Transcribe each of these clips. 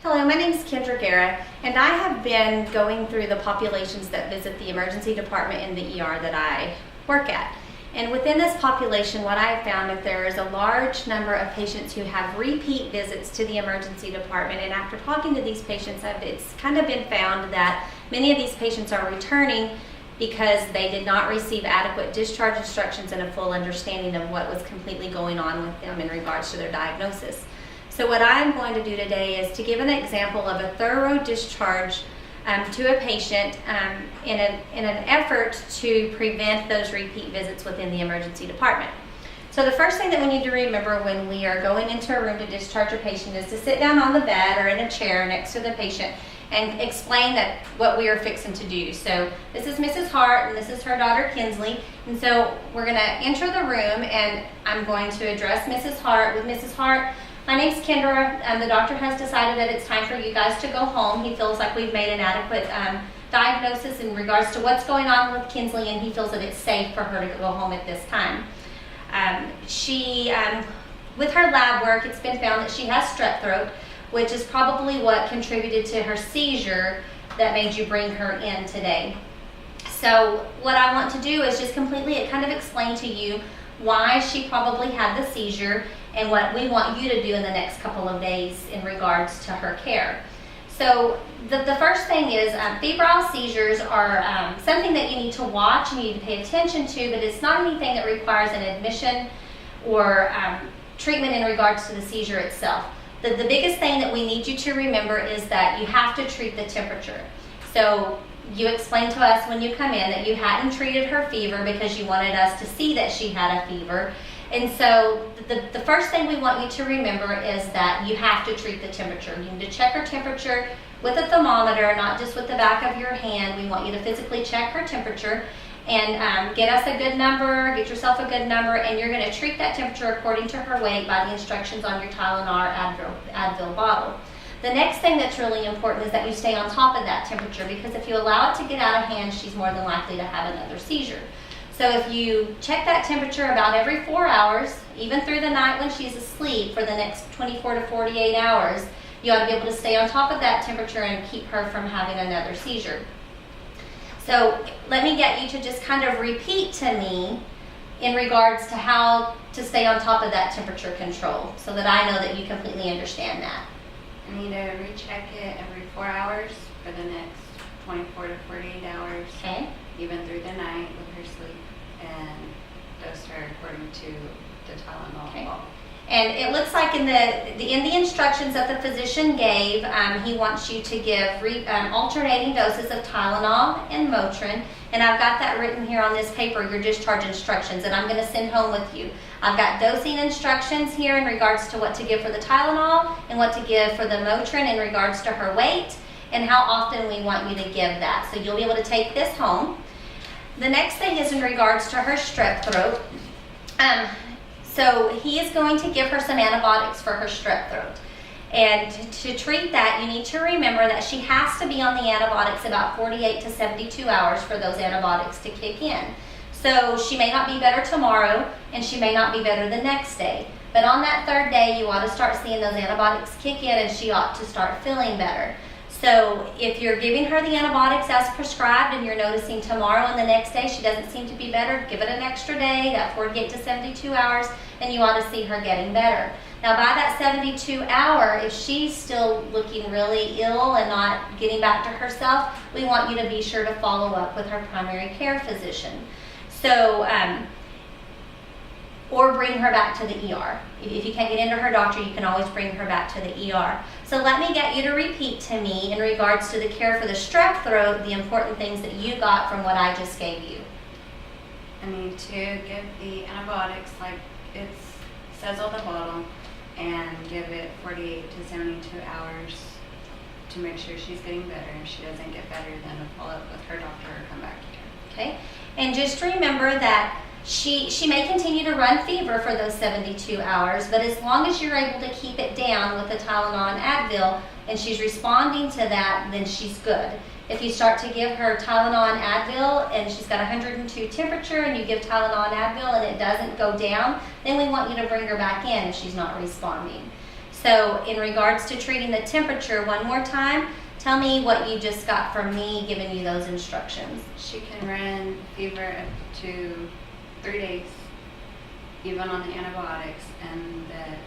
Hello, my name is Kendra Guerra, and I have been going through the populations that visit the emergency department in the ER that I work at. And within this population, what I have found is there is a large number of patients who have repeat visits to the emergency department. And after talking to these patients, it's kind of been found that many of these patients are returning because they did not receive adequate discharge instructions and a full understanding of what was completely going on with them in regards to their diagnosis. So what I'm going to do today is to give an example of a thorough discharge to a patient in an effort to prevent those repeat visits within the emergency department. So the first thing that we need to remember when we are going into a room to discharge a patient is to sit down on the bed or in a chair next to the patient and explain that what we are fixing to do. So this is Mrs. Hart and this is her daughter Kinsley. And so we're going to enter the room and I'm going to address Mrs. Hart. With Mrs. Hart, my name's Kendra, and the doctor has decided that it's time for you guys to go home. He feels like we've made an adequate diagnosis in regards to what's going on with Kinsley, and he feels that it's safe for her to go home at this time. With her lab work, it's been found that she has strep throat, which is probably what contributed to her seizure that made you bring her in today. So what I want to do is just completely kind of explain to you why she probably had the seizure and what we want you to do in the next couple of days in regards to her care. So the first thing is febrile seizures are something that you need to watch and you need to pay attention to, but it's not anything that requires an admission or treatment in regards to the seizure itself. The biggest thing that we need you to remember is that you have to treat the temperature. So you explained to us when you come in that you hadn't treated her fever because you wanted us to see that she had a fever. And so the first thing we want you to remember is that you have to treat the temperature. You need to check her temperature with a thermometer, not just with the back of your hand. We want you to physically check her temperature and get us a good number, get yourself a good number, and you're going to treat that temperature according to her weight by the instructions on your Tylenol Advil bottle. The next thing that's really important is that you stay on top of that temperature, because if you allow it to get out of hand, she's more than likely to have another seizure. So if you check that temperature about every 4 hours, even through the night when she's asleep for the next 24 to 48 hours, you ought to be able to stay on top of that temperature and keep her from having another seizure. So let me get you to just kind of repeat to me in regards to how to stay on top of that temperature control so that I know that you completely understand that. I need to recheck it every 4 hours for the next 24 to 48 hours. Okay. Even through the night with her sleep, and dose her according to the Tylenol bottle. And it looks like in the instructions that the physician gave, he wants you to give alternating doses of Tylenol and Motrin. And I've got that written here on this paper, your discharge instructions, and I'm going to send home with you. I've got dosing instructions here in regards to what to give for the Tylenol and what to give for the Motrin in regards to her weight and how often we want you to give that. So you'll be able to take this home. The next thing is in regards to her strep throat. So he is going to give her some antibiotics for her strep throat. And to treat that, you need to remember that she has to be on the antibiotics about 48 to 72 hours for those antibiotics to kick in. So she may not be better tomorrow, and she may not be better the next day. But on that third day, you ought to start seeing those antibiotics kick in, and she ought to start feeling better. So if you're giving her the antibiotics as prescribed and you're noticing tomorrow and the next day she doesn't seem to be better, give it an extra day, that 48 to 72 hours, and you ought to see her getting better. Now by that 72 hour, if she's still looking really ill and not getting back to herself, we want you to be sure to follow up with her primary care physician. So, or bring her back to the ER. If you can't get into her doctor, you can always bring her back to the ER. So let me get you to repeat to me in regards to the care for the strep throat, the important things that you got from what I just gave you. I need to give the antibiotics like it says on the bottle and give it 48 to 72 hours to make sure she's getting better. If she doesn't get better, then we'll follow up with her doctor or come back here. Okay, and just remember that she may continue to run fever for those 72 hours, but as long as you're able to keep it down with the Tylenol and Advil and she's responding to that, then she's good. If you start to give her Tylenol and Advil and she's got 102 temperature and you give Tylenol and Advil and it doesn't go down, then we want you to bring her back in if she's not responding. So in regards to treating the temperature, one more time, tell me what you just got from me giving you those instructions. She can run fever up to 3 days, even on the antibiotics, and that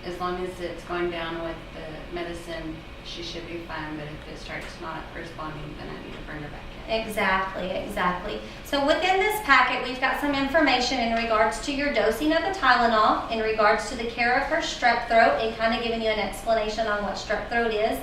as long as it's going down with the medicine, she should be fine. But if it starts not responding, then I need to bring her back in. Exactly. So within this packet, we've got some information in regards to your dosing of the Tylenol, in regards to the care of her strep throat, and kind of giving you an explanation on what strep throat is.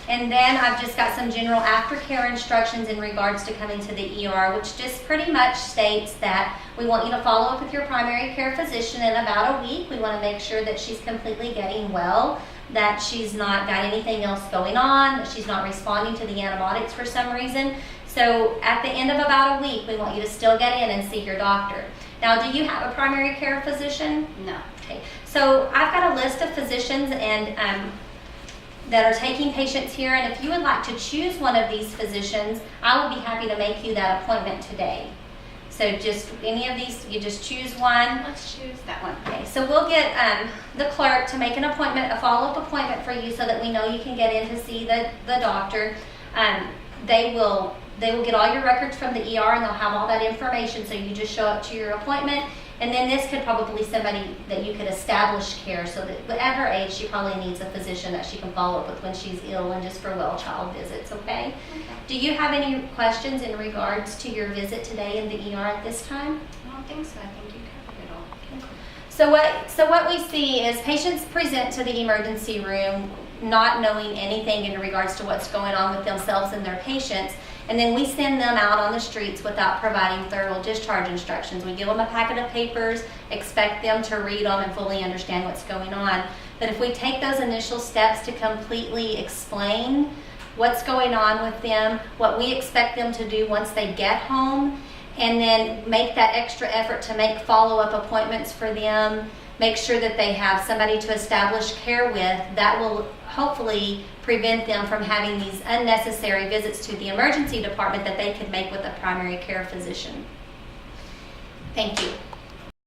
And then I've just got some general aftercare instructions in regards to coming to the ER, which just pretty much states that we want you to follow up with your primary care physician in about a week. We want to make sure that she's completely getting well, that she's not got anything else going on, that she's not responding to the antibiotics for some reason. So at the end of about a week, we want you to still get in and see your doctor. Now, do you have a primary care physician? No. Okay. So I've got a list of physicians and that are taking patients here, and if you would like to choose one of these physicians, I will be happy to make you that appointment today. So just any of these, you just choose one. Let's choose that one. Okay, so we'll get the clerk to make an appointment, a follow-up appointment for you so that we know you can get in to see the doctor. They will get all your records from the ER and they'll have all that information, so you just show up to your appointment. And then this could probably somebody that you could establish care, so that at her age she probably needs a physician that she can follow up with when she's ill and just for well child visits, okay? Do you have any questions in regards to your visit today in the ER at this time? I don't think so. I think you covered it all. So what we see is patients present to the emergency room not knowing anything in regards to what's going on with themselves and their patients, and then we send them out on the streets without providing thorough discharge instructions. We give them a packet of papers, expect them to read them and fully understand what's going on. But if we take those initial steps to completely explain what's going on with them, what we expect them to do once they get home, and then make that extra effort to make follow-up appointments for them, make sure that they have somebody to establish care with, that will hopefully prevent them from having these unnecessary visits to the emergency department that they could make with a primary care physician. Thank you.